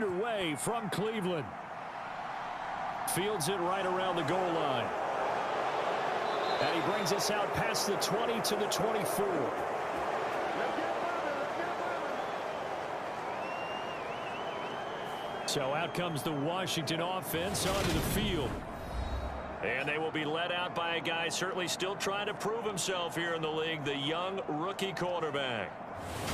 underway from Cleveland. Fields it right around the goal line. And he brings us out past the 20 to the 24. So out comes the Washington offense onto the field. And they will be led out by a guy certainly still trying to prove himself here in the league, the young rookie quarterback.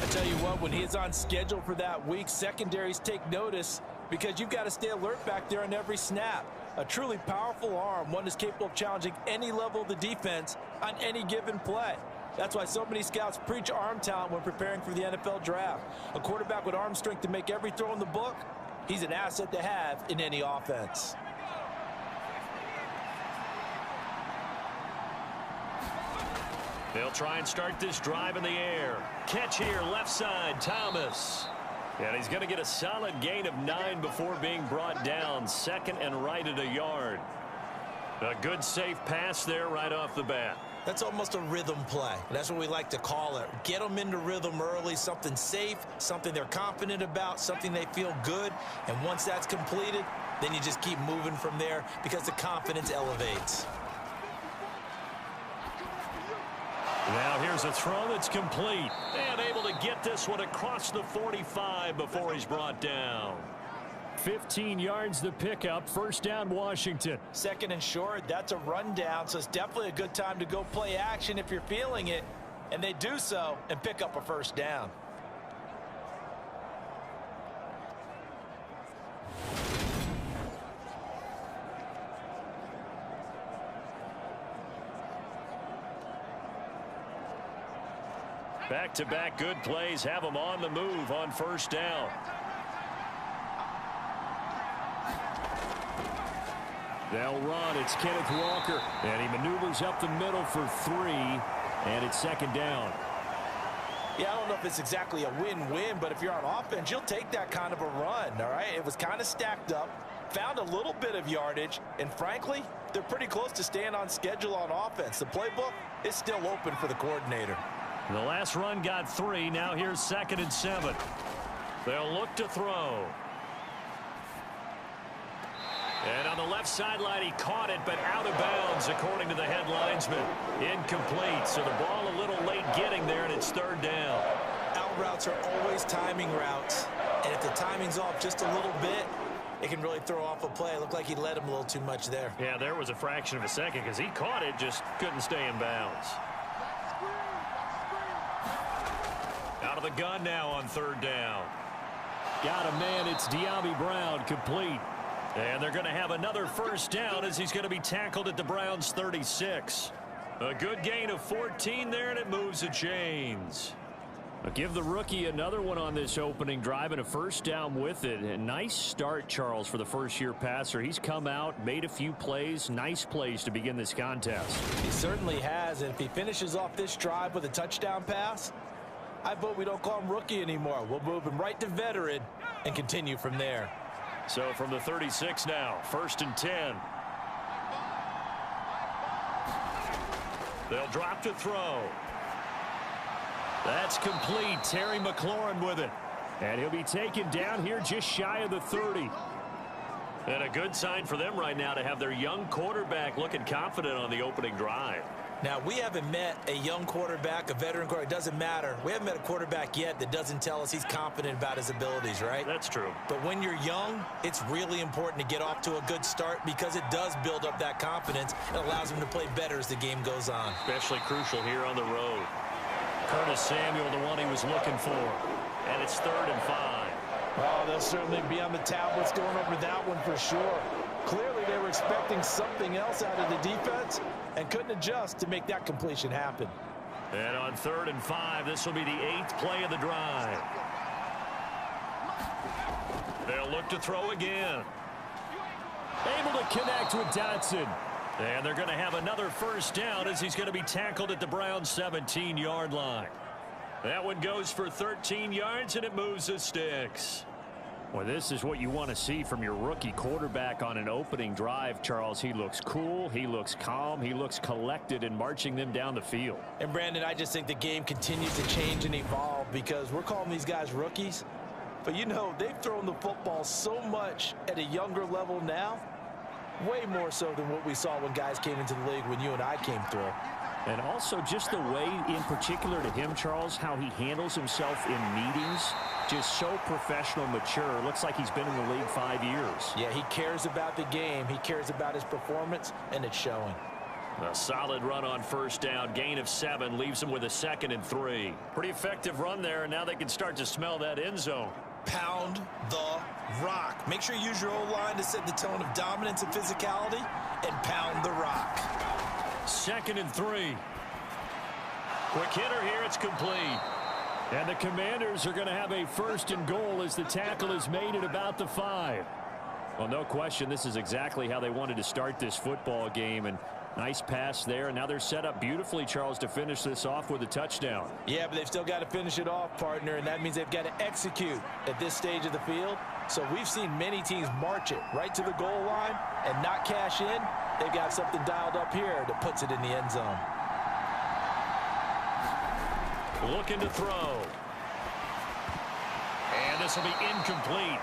I tell you what, when he's on schedule for that week, secondaries take notice because you've got to stay alert back there on every snap. A truly powerful arm, one that's capable of challenging any level of the defense on any given play. That's why so many scouts preach arm talent when preparing for the NFL draft. A quarterback with arm strength to make every throw in the book, he's an asset to have in any offense. They'll try and start this drive in the air. Catch here, left side, Thomas. And he's going to get a solid gain of 9 before being brought down. Second and right at a yard. A good safe pass there right off the bat. That's almost a rhythm play. That's what we like to call it. Get them into rhythm early, something safe, something they're confident about, something they feel good. And once that's completed, then you just keep moving from there because the confidence elevates. Now here's a throw that's complete. And able to get this one across the 45 before he's brought down. 15 yards the pickup. First down, Washington. Second and short, that's a rundown, so it's definitely a good time to go play action if you're feeling it. And they do so and pick up a first down. Back-to-back good plays have them on the move on first down. They'll run. It's Kenneth Walker. And he maneuvers up the middle for 3. And it's second down. Yeah, I don't know if it's exactly a win-win, but if you're on offense, you'll take that kind of a run, all right? It was kind of stacked up, found a little bit of yardage, and frankly, they're pretty close to staying on schedule on offense. The playbook is still open for the coordinator. The last run got 3. Now here's second and 7. They'll look to throw. And on the left sideline, he caught it, but out of bounds, according to the head linesman. Incomplete, so the ball a little late getting there, and it's third down. Out routes are always timing routes, and if the timing's off just a little bit, it can really throw off a play. It looked like he let him a little too much there. Yeah, there was a fraction of a second because he caught it, just couldn't stay in bounds. Out of the gun now on third down. Got a man, it's De'Ami Brown, complete. And they're going to have another first down as he's going to be tackled at the Browns' 36. A good gain of 14 there, and it moves the chains. I'll give the rookie another one on this opening drive and a first down with it. A nice start, Charles, for the first-year passer. He's come out, made a few plays, nice plays to begin this contest. He certainly has, and if he finishes off this drive with a touchdown pass, I vote we don't call him rookie anymore. We'll move him right to veteran and continue from there. So from the 36 now, first and 10. They'll drop to throw. That's complete. Terry McLaurin with it. And he'll be taken down here just shy of the 30. And a good sign for them right now to have their young quarterback looking confident on the opening drive. Now, we haven't met a young quarterback, a veteran quarterback. It doesn't matter. We haven't met a quarterback yet that doesn't tell us he's confident about his abilities, right? That's true. But when you're young, it's really important to get off to a good start because it does build up that confidence. It allows him to play better as the game goes on. Especially crucial here on the road. Curtis Samuel, the one he was looking for. And it's 3rd and 5. Oh, they'll certainly be on the tablets going over that one for sure. Clearly, they were expecting something else out of the defense and couldn't adjust to make that completion happen. And on 3rd and 5, this will be the 8th play of the drive. They'll look to throw again. Able to connect with Dotson. And they're going to have another first down as he's going to be tackled at the Browns' 17-yard line. That one goes for 13 yards, and it moves the sticks. Well, this is what you want to see from your rookie quarterback on an opening drive, Charles. He looks cool, he looks calm, he looks collected in marching them down the field. And, Brandon, I just think the game continues to change and evolve because we're calling these guys rookies. But, you know, they've thrown the football so much at a younger level now, way more so than what we saw when guys came into the league when you and I came through. And also just the way, in particular to him, Charles, how he handles himself in meetings, just so professional, mature. Looks like he's been in the league 5 years. Yeah, he cares about the game. He cares about his performance, and it's showing. A solid run on first down. Gain of 7 leaves him with a 2nd and 3. Pretty effective run there, and now they can start to smell that end zone. Pound the rock. Make sure you use your O-line to set the tone of dominance and physicality, and pound the rock. 2nd and 3. Quick hitter here. It's complete. And the Commanders are going to have a 1st and goal as the tackle is made at about the 5. Well, no question, this is exactly how they wanted to start this football game. And nice pass there. And now they're set up beautifully, Charles, to finish this off with a touchdown. Yeah, but they've still got to finish it off, partner. And that means they've got to execute at this stage of the field. So we've seen many teams march it right to the goal line and not cash in. They've got something dialed up here that puts it in the end zone. Looking to throw. And this will be incomplete.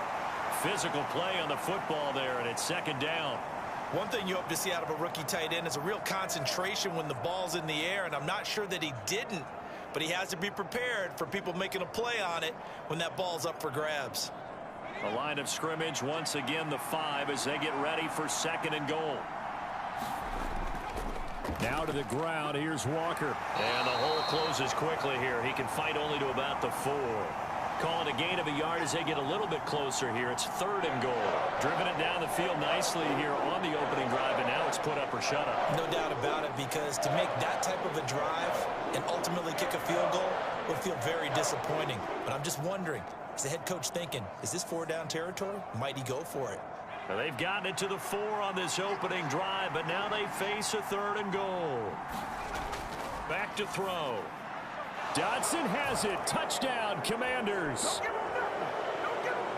Physical play on the football there, and it's 2nd down. One thing you hope to see out of a rookie tight end is a real concentration when the ball's in the air, and I'm not sure that he didn't, but he has to be prepared for people making a play on it when that ball's up for grabs. The line of scrimmage, once again, the 5 as they get ready for 2nd and goal. Now to the ground. Here's Walker. And the hole closes quickly here. He can fight only to about the 4. Calling a gain of a yard as they get a little bit closer here. It's 3rd and goal. Driven it down the field nicely here on the opening drive, and now it's put up or shut up. No doubt about it, because to make that type of a drive and ultimately kick a field goal would feel very disappointing. But I'm just wondering, is the head coach thinking, is this 4-down territory? Might he go for it? Well, they've gotten it to the 4 on this opening drive, but now they face a 3rd and goal. Back to throw. Dodson has it. Touchdown, Commanders.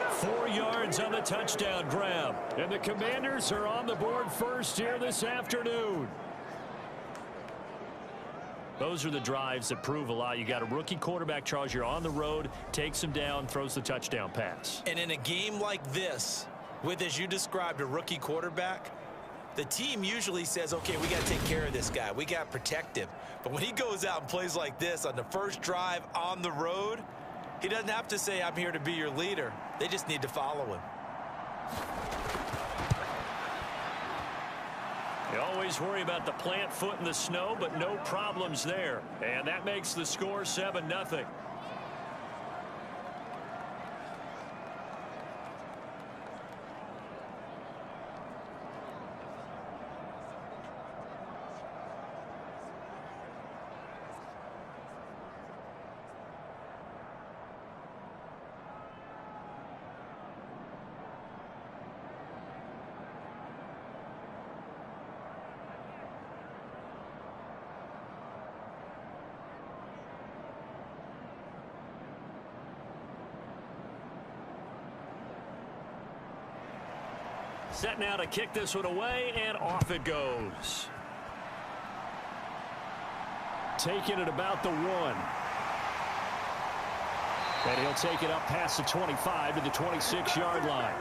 4 yards on the touchdown grab. And the Commanders are on the board first here this afternoon. Those are the drives that prove a lot. You got a rookie quarterback, Charles. You're on the road, takes him down, throws the touchdown pass. And in a game like this, with, as you described, a rookie quarterback, the team usually says, okay, we got to take care of this guy. We got to protect him. But when he goes out and plays like this on the first drive on the road, he doesn't have to say, I'm here to be your leader. They just need to follow him. You always worry about the plant foot in the snow, but no problems there. And that makes the score 7-0. Set now to kick this one away, and off it goes. Taking it about the 1. And he'll take it up past the 25 to the 26-yard line.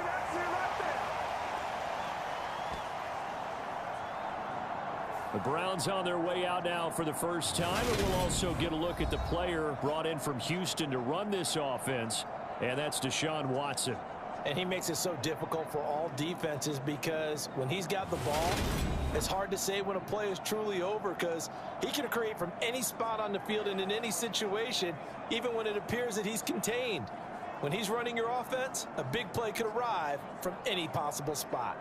The Browns on their way out now for the first time, and we'll also get a look at the player brought in from Houston to run this offense, and that's Deshaun Watson. And he makes it so difficult for all defenses, because when he's got the ball, it's hard to say when a play is truly over, because he can create from any spot on the field and in any situation, even when it appears that he's contained. When he's running your offense, a big play could arrive from any possible spot.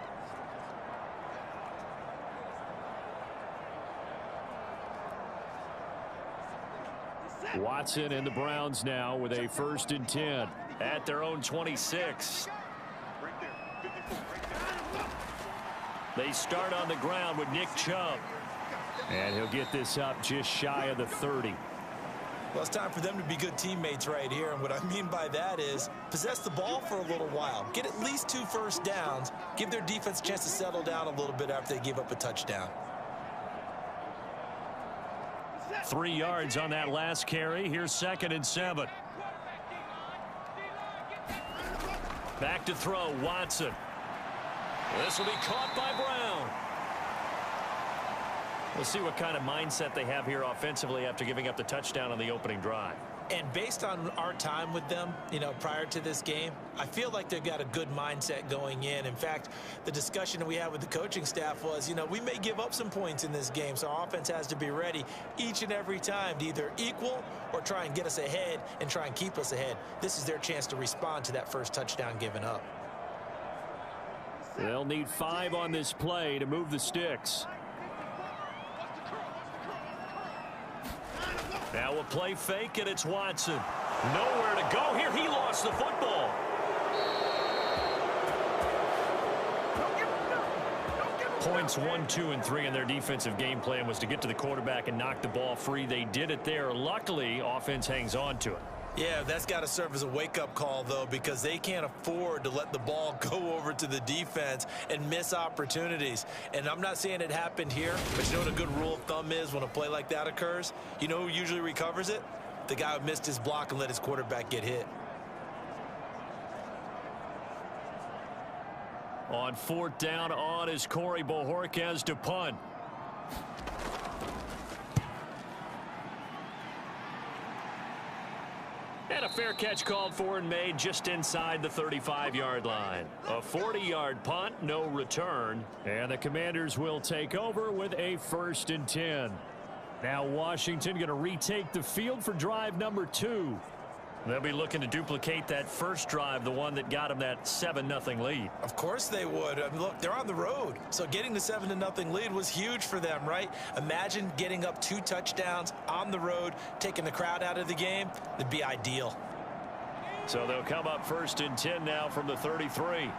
Watson and the Browns now with a 1st and 10 at their own 26. They start on the ground with Nick Chubb. And he'll get this up just shy of the 30. Well, it's time for them to be good teammates right here. And what I mean by that is possess the ball for a little while. Get at least 2 first downs. Give their defense a chance to settle down a little bit after they give up a touchdown. 3 yards on that last carry. Here's 2nd and 7. Back to throw, Watson. This will be caught by Brown. We'll see what kind of mindset they have here offensively after giving up the touchdown on the opening drive. And based on our time with them, prior to this game, I feel like they've got a good mindset going in. In fact, the discussion that we had with the coaching staff was, we may give up some points in this game, so our offense has to be ready each and every time to either equal or try and get us ahead and try and keep us ahead. This is their chance to respond to that first touchdown given up. They'll need 5 on this play to move the sticks. Now a play fake, and it's Watson. Nowhere to go here. He lost the football. Points 1, 2, and 3 in their defensive game plan was to get to the quarterback and knock the ball free. They did it there. Luckily, offense hangs on to it. Yeah, that's got to serve as a wake-up call, though, because they can't afford to let the ball go over to the defense and miss opportunities. And I'm not saying it happened here, but you know what a good rule of thumb is when a play like that occurs? You know who usually recovers it? The guy who missed his block and let his quarterback get hit. On 4th down on is Corey Bojorquez to punt. And a fair catch called for and made just inside the 35-yard line. A 40-yard punt, no return. And the Commanders will take over with a 1st and 10. Now Washington going to retake the field for drive number 2. They'll be looking to duplicate that first drive, the one that got them that 7-0 lead. Of course they would. I mean, look, they're on the road. So getting the 7-0 lead was huge for them, right? Imagine getting up 2 touchdowns on the road, taking the crowd out of the game. It'd be ideal. So they'll come up 1st and 10 now from the 33.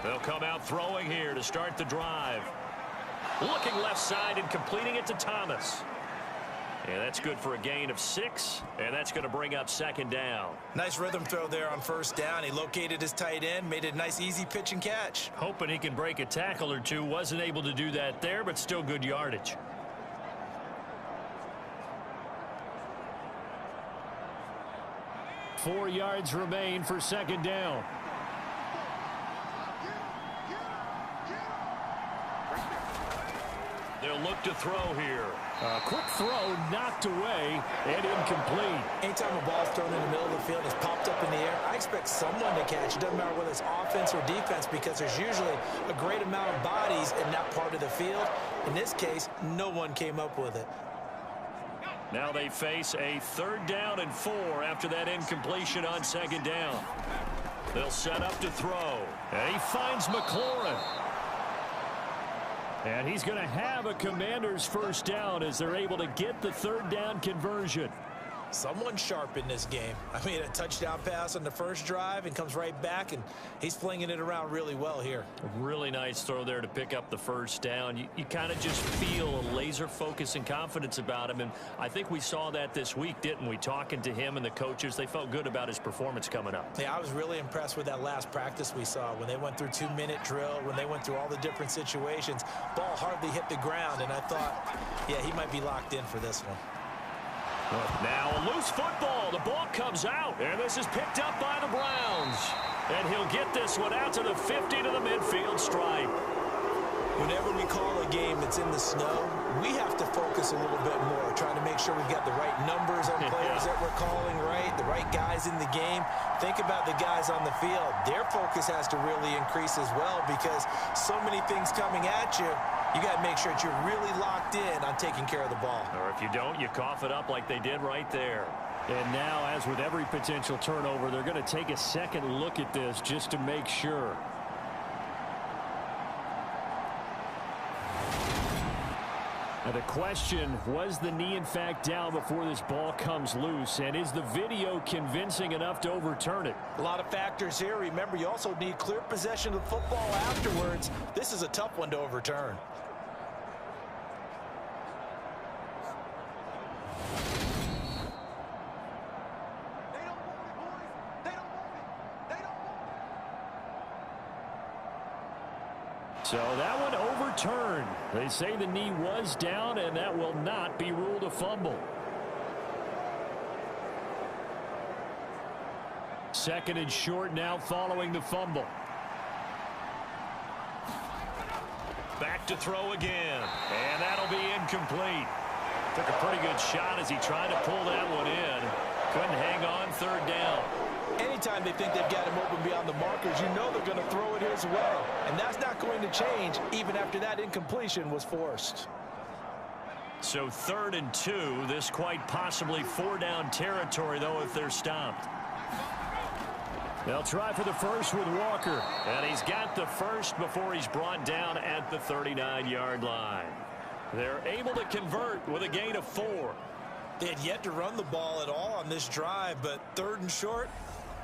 They'll come out throwing here to start the drive. Looking left side and completing it to Thomas. And that's good for a gain of 6, and that's going to bring up 2nd down. Nice rhythm throw there on 1st down. He located his tight end, made it a nice, easy pitch and catch. Hoping he can break a tackle or two. Wasn't able to do that there, but still good yardage. Four yards remain for 2nd down. They'll look to throw here. A quick throw knocked away and incomplete. Anytime a ball's thrown in the middle of the field, it's popped up in the air, I expect someone to catch. It doesn't matter whether it's offense or defense because there's usually a great amount of bodies in that part of the field. In this case, no one came up with it. Now they face a 3rd down and 4 after that incompletion on 2nd down. They'll set up to throw. And he finds McLaurin. And he's going to have a Commanders 1st down as they're able to get the 3rd down conversion. Someone sharp in this game. I mean, a touchdown pass on the first drive and comes right back, and he's flinging it around really well here. A really nice throw there to pick up the 1st down. You kind of just feel a laser focus and confidence about him, and I think we saw that this week, didn't we? Talking to him and the coaches, they felt good about his performance coming up. Yeah, I was really impressed with that last practice we saw when they went through 2-minute drill, when they went through all the different situations. Ball hardly hit the ground, and I thought, yeah, he might be locked in for this one. Now a loose football. The ball comes out, and this is picked up by the Browns. And he'll get this one out to the 50 to the midfield stripe. Whenever we call a game that's in the snow, we have to focus a little bit more, trying to make sure we've got the right numbers on players that we're calling right, the right guys in the game. Think about the guys on the field. Their focus has to really increase as well because so many things coming at you. You got to make sure that you're really locked in on taking care of the ball. Or if you don't, you cough it up like they did right there. And now, as with every potential turnover, they're going to take a second look at this just to make sure. Now the question, was the knee in fact down before this ball comes loose? And is the video convincing enough to overturn it? A lot of factors here. Remember, you also need clear possession of the football afterwards. This is a tough one to overturn. So that one overturned. They say the knee was down, and that will not be ruled a fumble. second and short now following the fumble. Back to throw again, and that'll be incomplete. Took a pretty good shot as he tried to pull that one in. Couldn't hang on, third down. Anytime they think they've got him open beyond the markers, you know they're going to throw it his way. And that's not going to change even after that incompletion was forced. So 3rd and 2, this quite possibly 4-down territory, though, if they're stopped. They'll try for the first with Walker. And he's got the first before he's brought down at the 39-yard line. They're able to convert with a gain of 4. They had yet to run the ball at all on this drive, but 3rd and short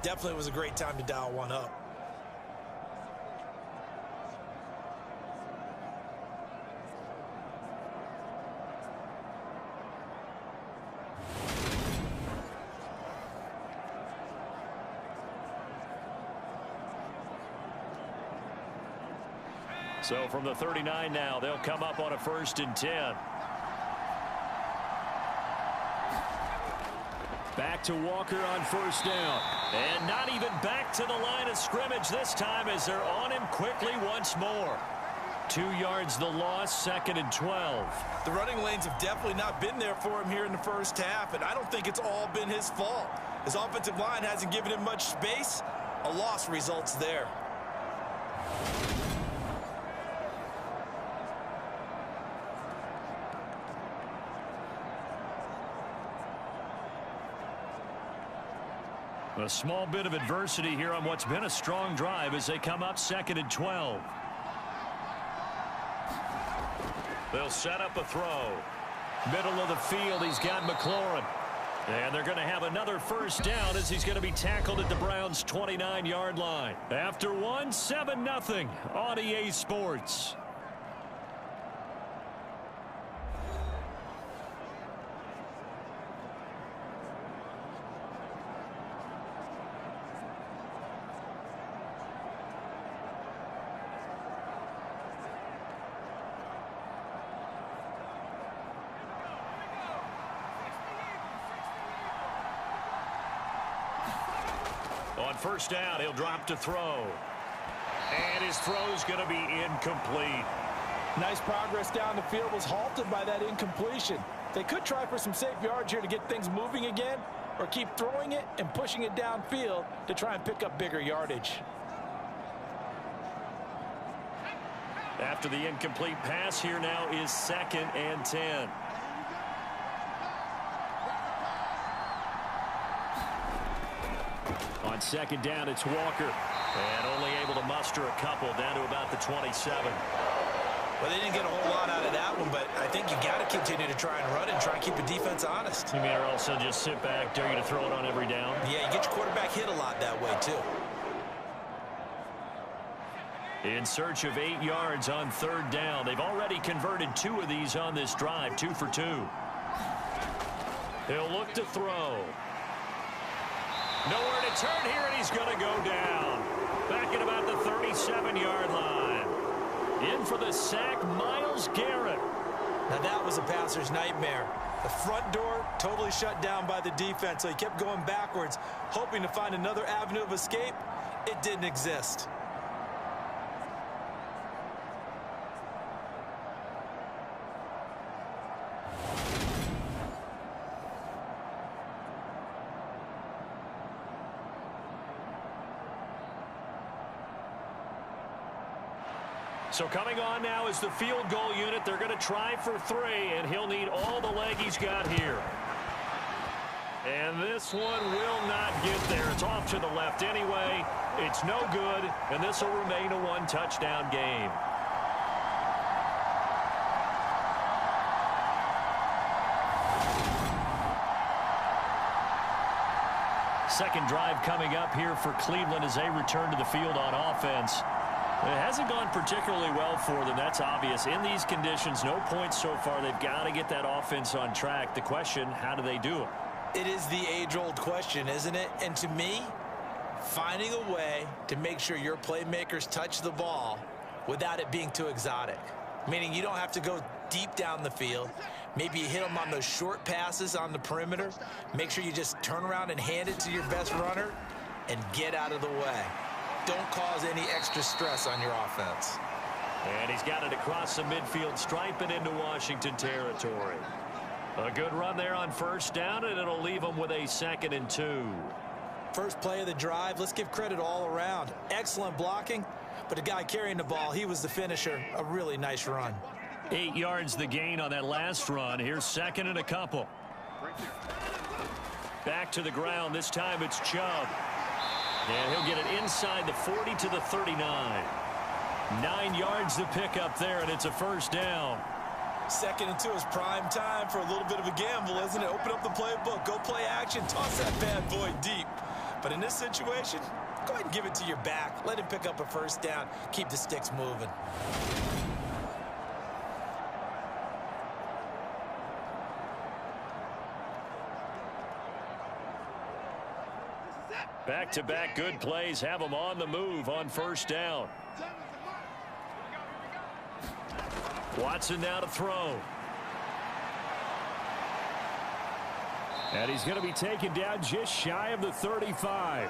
definitely was a great time to dial one up. So from the 39 now, they'll come up on a 1st and 10. Back to Walker on 1st down. And not even back to the line of scrimmage this time as they're on him quickly once more. 2 yards the loss, 2nd and 12. The running lanes have definitely not been there for him here in the first half, and I don't think it's all been his fault. His offensive line hasn't given him much space. A loss results there. A small bit of adversity here on what's been a strong drive as they come up 2nd and 12. They'll set up a throw. Middle of the field, he's got McLaurin. And they're going to have another 1st down as he's going to be tackled at the Browns' 29-yard line. After one, 7-0 on EA Sports. On 1st down, he'll drop to throw. And his throw's going to be incomplete. Nice progress down the field was halted by that incompletion. They could try for some safe yards here to get things moving again, or keep throwing it and pushing it downfield to try and pick up bigger yardage. After the incomplete pass, here now is 2nd and 10. On 2nd down, it's Walker. And only able to muster a couple down to about the 27. Well, they didn't get a whole lot out of that one, but I think you got to continue to try and run and try and keep the defense honest. You mean or also just sit back, dare you to throw it on every down? Yeah, you get your quarterback hit a lot that way, too. In search of 8 yards on 3rd down. They've already converted 2 of these on this drive, 2 for 2. He'll look to throw. Nowhere to turn here, and he's going to go down. Back at about the 37-yard line. In for the sack, Myles Garrett. Now that was a passer's nightmare. The front door totally shut down by the defense, so he kept going backwards, hoping to find another avenue of escape. It didn't exist. So coming on now is the field goal unit. They're going to try for 3, and he'll need all the leg he's got here. And this one will not get there. It's off to the left anyway. It's no good, and this will remain a 1-touchdown game. Second drive coming up here for Cleveland as they return to the field on offense. It hasn't gone particularly well for them. That's obvious. In these conditions, no points so far. They've got to get that offense on track. The question, how do they do it? It is the age-old question, isn't it? And to me, finding a way to make sure your playmakers touch the ball without it being too exotic. Meaning you don't have to go deep down the field. Maybe you hit them on those short passes on the perimeter. Make sure you just turn around and hand it to your best runner. and get out of the way. Don't cause any extra stress on your offense. And he's got it across the midfield stripe and into Washington territory. A good run there on first down, and it'll leave him with a 2nd and 2. First play of the drive, let's give credit all around. Excellent blocking, but the guy carrying the ball, he was the finisher. A really nice run. 8 yards the gain on that last run. Here's 2nd and a couple. Back to the ground. This time it's Chubb. And he'll get it inside the 40 to the 39. 9 yards to pick up there, and it's a first down. 2nd and 2 is prime time for a little bit of a gamble, isn't it? Open up the playbook, go play action, toss that bad boy deep. But in this situation, go ahead and give it to your back. Let him pick up a first down. Keep the sticks moving. Back-to-back good plays have them on the move on first down. Watson now to throw. And he's going to be taken down just shy of the 35.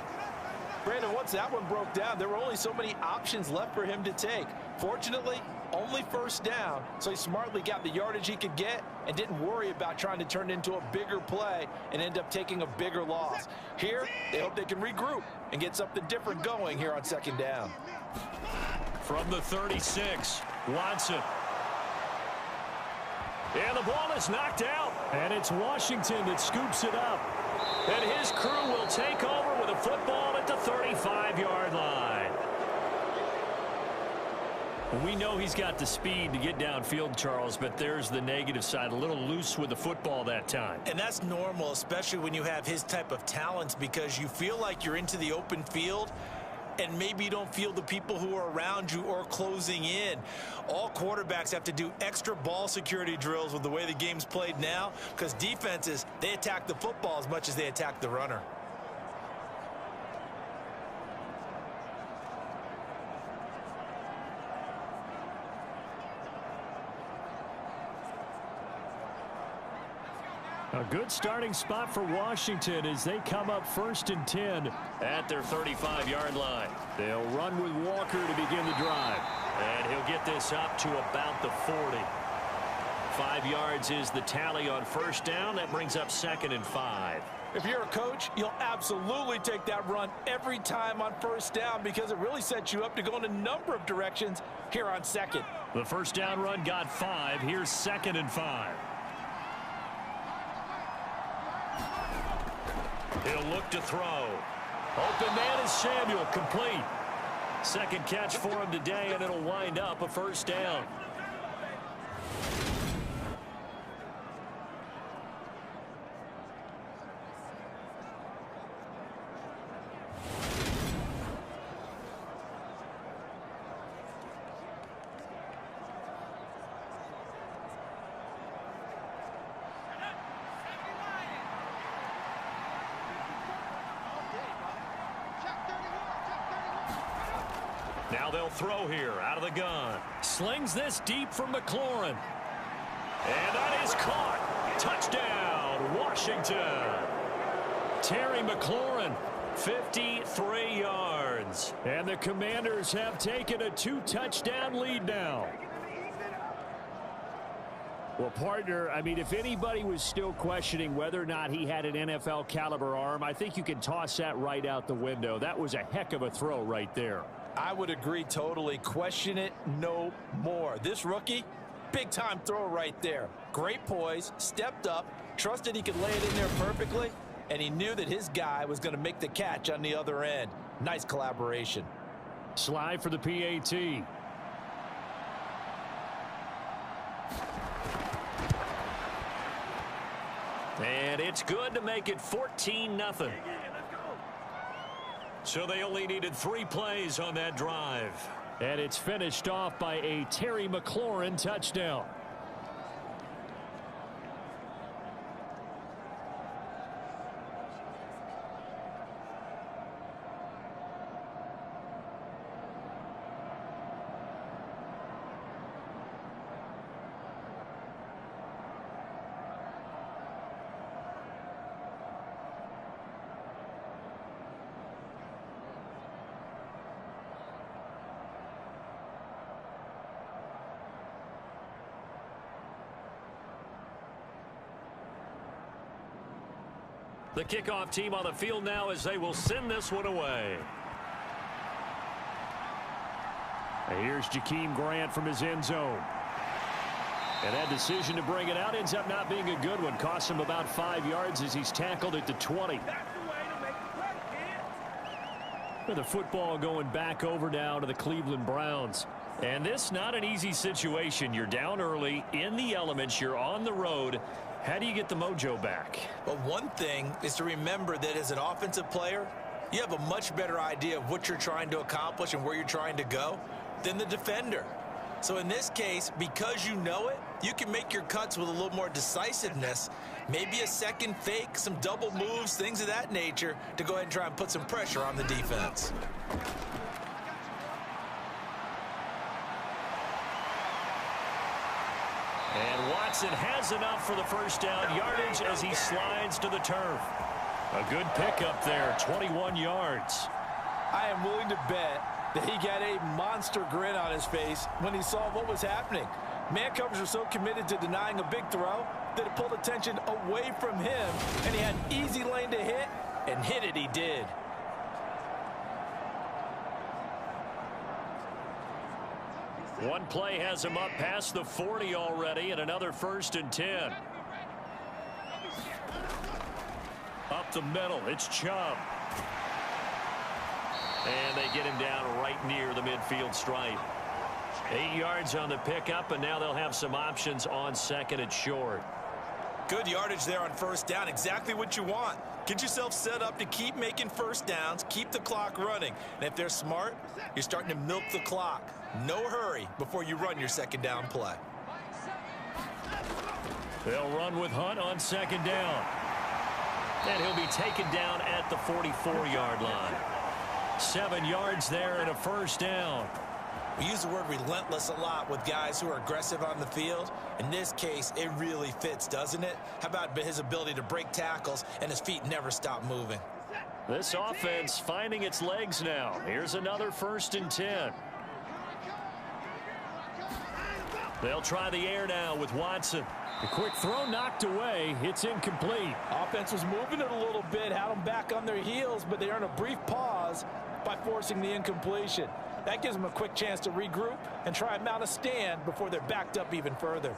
Brandon, once that one broke down, there were only so many options left for him to take. Fortunately, only first down, so he smartly got the yardage he could get and didn't worry about trying to turn it into a bigger play and end up taking a bigger loss. Here, they hope they can regroup and get something different going here on 2nd down. From the 36, Watson. And the ball is knocked out. And it's Washington that scoops it up. And his crew will take over with a football at the 35-yard line. We know he's got the speed to get downfield, Charles, but there's the negative side. A little loose with the football that time. And that's normal, especially when you have his type of talents, because you feel like you're into the open field and maybe you don't feel the people who are around you or closing in. All quarterbacks have to do extra ball security drills with the way the game's played now, because defenses, they attack the football as much as they attack the runner. A good starting spot for Washington as they come up 1st and 10 at their 35-yard line. They'll run with Walker to begin the drive. And he'll get this up to about the 40. 5 yards is the tally on first down. That brings up 2nd and 5. If you're a coach, you'll absolutely take that run every time on first down because it really sets you up to go in a number of directions here on 2nd. The first down run got 5. Here's 2nd and 5. He'll look to throw. Open man is Samuel, complete. Second catch for him today, and it'll wind up a first down. Now they'll throw here out of the gun. Slings this deep from McLaurin. And that is caught. Touchdown, Washington. Terry McLaurin, 53 yards. And the Commanders have taken a 2-touchdown lead now. Well, partner, I mean, if anybody was still questioning whether or not he had an NFL caliber arm, I think you can toss that right out the window. That was a heck of a throw right there. I would agree totally. Question it no more. This rookie, big-time throw right there. Great poise, stepped up, trusted he could lay it in there perfectly, and he knew that his guy was going to make the catch on the other end. Nice collaboration. Slide for the PAT. And it's good to make it 14-0. So they only needed 3 plays on that drive. And it's finished off by a Terry McLaurin touchdown. The kickoff team on the field now as they will send this one away. And here's Jakeem Grant from his end zone. And that decision to bring it out ends up not being a good one. Costs him about 5 yards as he's tackled at the 20. With the football going back over now to the Cleveland Browns. And this not an easy situation. You're down early, in the elements, you're on the road. How do you get the mojo back? Well, one thing is to remember that as an offensive player, you have a much better idea of what you're trying to accomplish and where you're trying to go than the defender. So in this case, because you know it, you can make your cuts with a little more decisiveness, maybe a second fake, some double moves, things of that nature, to go ahead and try and put some pressure on the defense. And Watson has enough for the first down yardage as he slides to the turf. A good pickup there, 21 yards. I am willing to bet that he got a monster grin on his face when he saw what was happening. Man covers are so committed to denying a big throw that it pulled attention away from him, and he had an easy lane to hit, and hit it he did. One play has him up past the 40 already, and another 1st and 10. Up the middle, it's Chubb. And they get him down right near the midfield stripe. 8 yards on the pickup, and now they'll have some options on 2nd and short. Good yardage there on 1st down. Exactly what you want. Get yourself set up to keep making 1st downs, keep the clock running. And if they're smart, you're starting to milk the clock. No hurry before you run your 2nd down play. They'll run with Hunt on 2nd down. And he'll be taken down at the 44-yard line. 7 yards there and a 1st down. We use the word relentless a lot with guys who are aggressive on the field. In this case, it really fits, doesn't it? How about his ability to break tackles and his feet never stop moving? This offense finding its legs now. Here's another 1st and 10. They'll try the air now with Watson. The quick throw knocked away. It's incomplete. Offense was moving it a little bit, had them back on their heels, but they earn a brief pause by forcing the incompletion. That gives them a quick chance to regroup and try and mount a stand before they're backed up even further.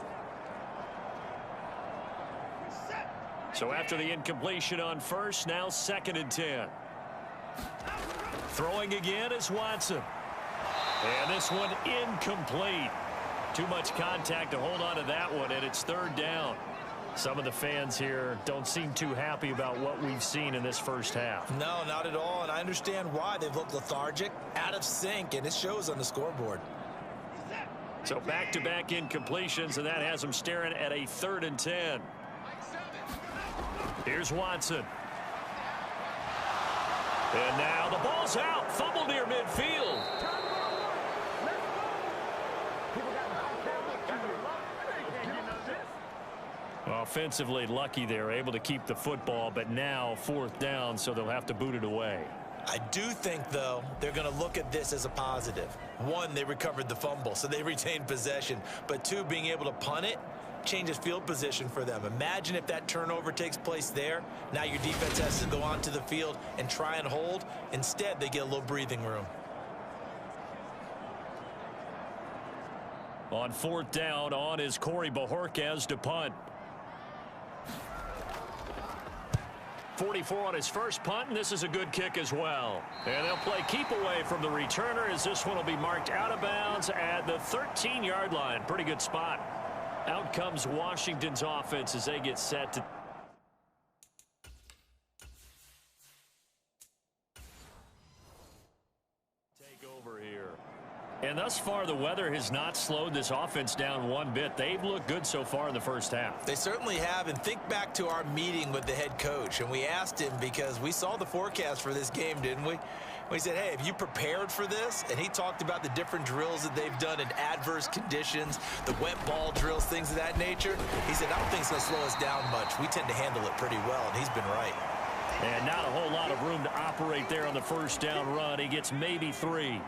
So after the incompletion on 1st, now 2nd and 10. Throwing again is Watson. And this one incomplete. Too much contact to hold on to that one, and it's 3rd down. Some of the fans here don't seem too happy about what we've seen in this first half. No, not at all, and I understand why. They've looked lethargic, out of sync, and it shows on the scoreboard. So back-to-back incompletions, and that has them staring at a 3rd and 10. Here's Watson. And now the ball's out. Fumble near midfield. Offensively lucky they're able to keep the football, but now 4th down, so they'll have to boot it away. I do think, though, they're going to look at this as a positive. 1, they recovered the fumble, so they retained possession. But 2, being able to punt it changes field position for them. Imagine if that turnover takes place there. Now your defense has to go onto the field and try and hold. Instead, they get a little breathing room. On 4th down, on is Corey Bojorquez to punt. 44 on his first punt, and this is a good kick as well. And they'll play keep away from the returner as this one will be marked out of bounds at the 13-yard line. Pretty good spot. Out comes Washington's offense as they get set to take over here. And thus far, the weather has not slowed this offense down one bit. They've looked good so far in the first half. They certainly have, and think back to our meeting with the head coach, and we asked him because we saw the forecast for this game, didn't we? We said, hey, have you prepared for this? And he talked about the different drills that they've done in adverse conditions, the wet ball drills, things of that nature. He said, I don't think it's going to slow us down much. We tend to handle it pretty well, and he's been right. And not a whole lot of room to operate there on the first down run. He gets maybe 3.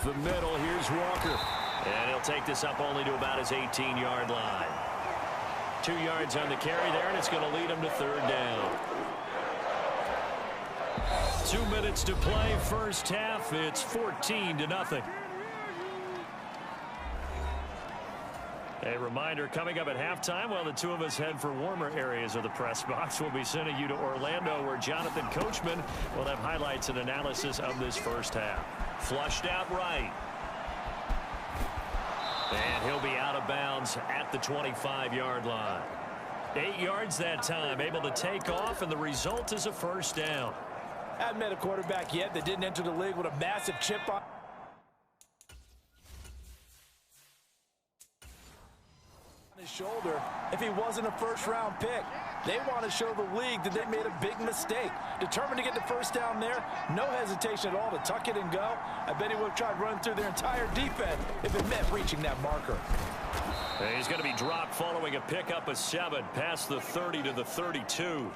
the middle. Here's Walker. And he'll take this up only to about his 18-yard line. 2 yards on the carry there, and it's going to lead him to third down. 2 minutes to play, first half. It's 14-0. A reminder, coming up at halftime, while the two of us head for warmer areas of the press box, we'll be sending you to Orlando, where Jonathan Coachman will have highlights and analysis of this first half. Flushed out right. And he'll be out of bounds at the 25-yard line. 8 yards that time, able to take off, and the result is a first down. I haven't met a quarterback yet that didn't enter the league with a massive chip on his shoulder if he wasn't a first-round pick. They want to show the league that they made a big mistake. Determined to get the first down there, no hesitation at all to tuck it and go. I bet he would have tried running through their entire defense if it meant reaching that marker. And he's going to be dropped following a pickup of 7 past the 30 to the 32.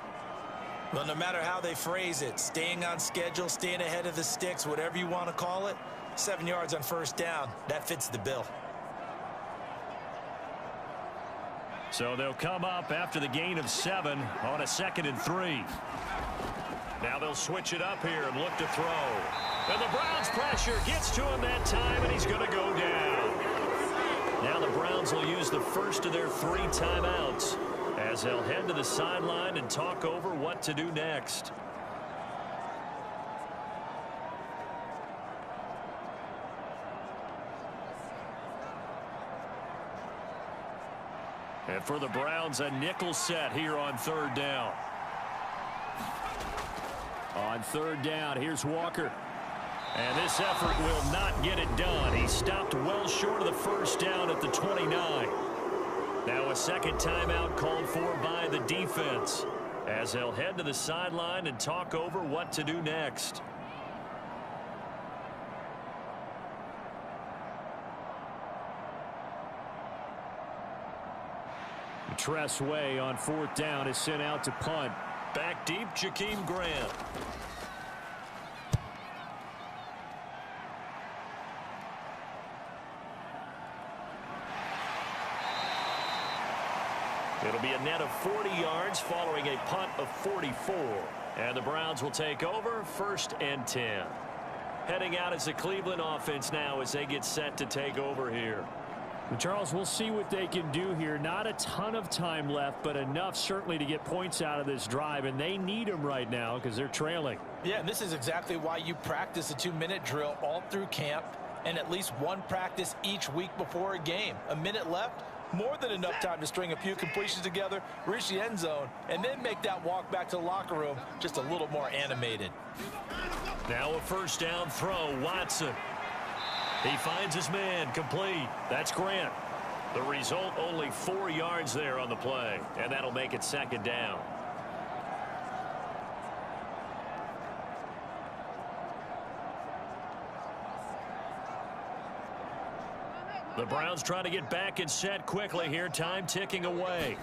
Well, no matter how they phrase it, staying on schedule, staying ahead of the sticks, whatever you want to call it, 7 yards on first down, that fits the bill. So they'll come up after the gain of 7 on a 2nd and 3. Now they'll switch it up here and look to throw. And the Browns' pressure gets to him that time, and he's going to go down. Now the Browns will use the first of their 3 timeouts as they'll head to the sideline and talk over what to do next. And for the Browns, a nickel set here on third down. On third down, here's Walker. And this effort will not get it done. He stopped well short of the first down at the 29. Now a second timeout called for by the defense as they'll head to the sideline and talk over what to do next. Tress Way on fourth down is sent out to punt. Back deep, Jakeem Grant. It'll be a net of 40 yards following a punt of 44. And the Browns will take over, 1st and 10. Heading out as the Cleveland offense now as they get set to take over here. And Charles, we'll see what they can do here. Not a ton of time left, but enough certainly to get points out of this drive, and they need them right now because they're trailing. Yeah, and this is exactly why you practice a 2-minute drill all through camp and at least one practice each week before a game. A minute left, more than enough time to string a few completions together, reach the end zone, and then make that walk back to the locker room just a little more animated. Now a first down throw, Watson. He finds his man, complete. That's Grant. The result, only 4 yards there on the play, and that'll make it 2nd down. The Browns trying to get back and set quickly here. Time ticking away.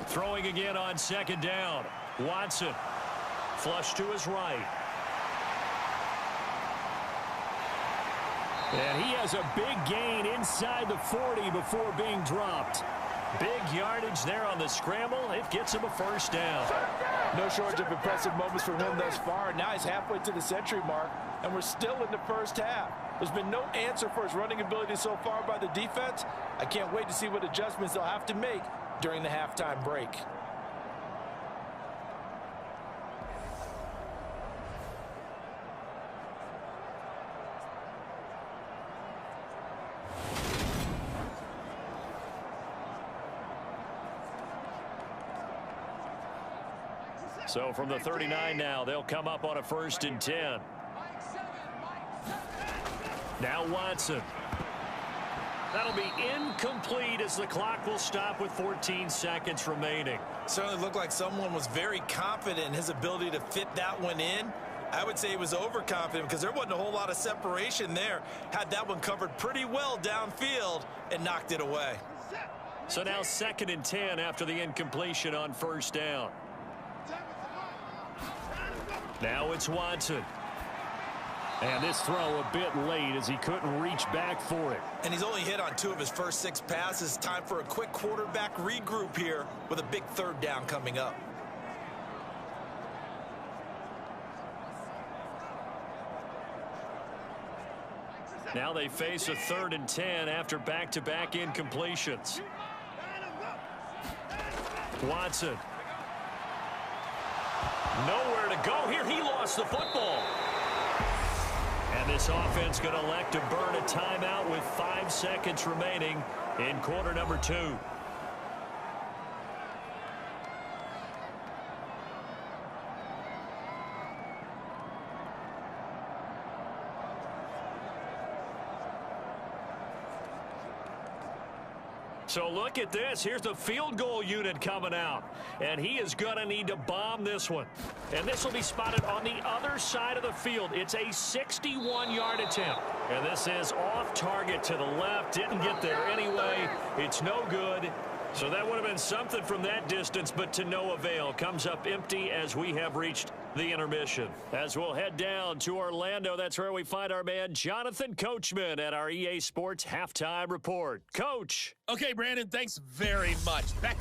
Throwing again on 2nd down. Watson. Flush to his right. And he has a big gain inside the 40 before being dropped. Big yardage there on the scramble. It gets him a first down. No shortage of impressive moments from him thus far. Now he's halfway to the century mark, and we're still in the first half. There's been no answer for his running ability so far by the defense. I can't wait to see what adjustments they'll have to make during the halftime break. So from the 39 now, they'll come up on a 1st and 10. Now Watson. That'll be incomplete as the clock will stop with 14 seconds remaining. Certainly looked like someone was very confident in his ability to fit that one in. I would say he was overconfident because there wasn't a whole lot of separation there. Had that one covered pretty well downfield and knocked it away. So now 2nd and 10 after the incompletion on 1st down. Now it's Watson. And this throw a bit late as he couldn't reach back for it. And he's only hit on 2 of his first 6 passes. Time for a quick quarterback regroup here with a big 3rd down coming up. Now they face a 3rd and 10 after back-to-back incompletions. Watson. Nowhere to go here. He lost the football. And this offense going to elect to burn a timeout with 5 seconds remaining in quarter number 2. So look at this. Here's the field goal unit coming out. And he is going to need to bomb this one. And this will be spotted on the other side of the field. It's a 61-yard attempt. And this is off target to the left. Didn't get there anyway. It's no good. So that would have been something from that distance, but to no avail. Comes up empty as we have reached the intermission. As we'll head down to Orlando, that's where we find our man Jonathan Coachman at our EA Sports Halftime Report. Coach. Okay, Brandon, thanks very much. Back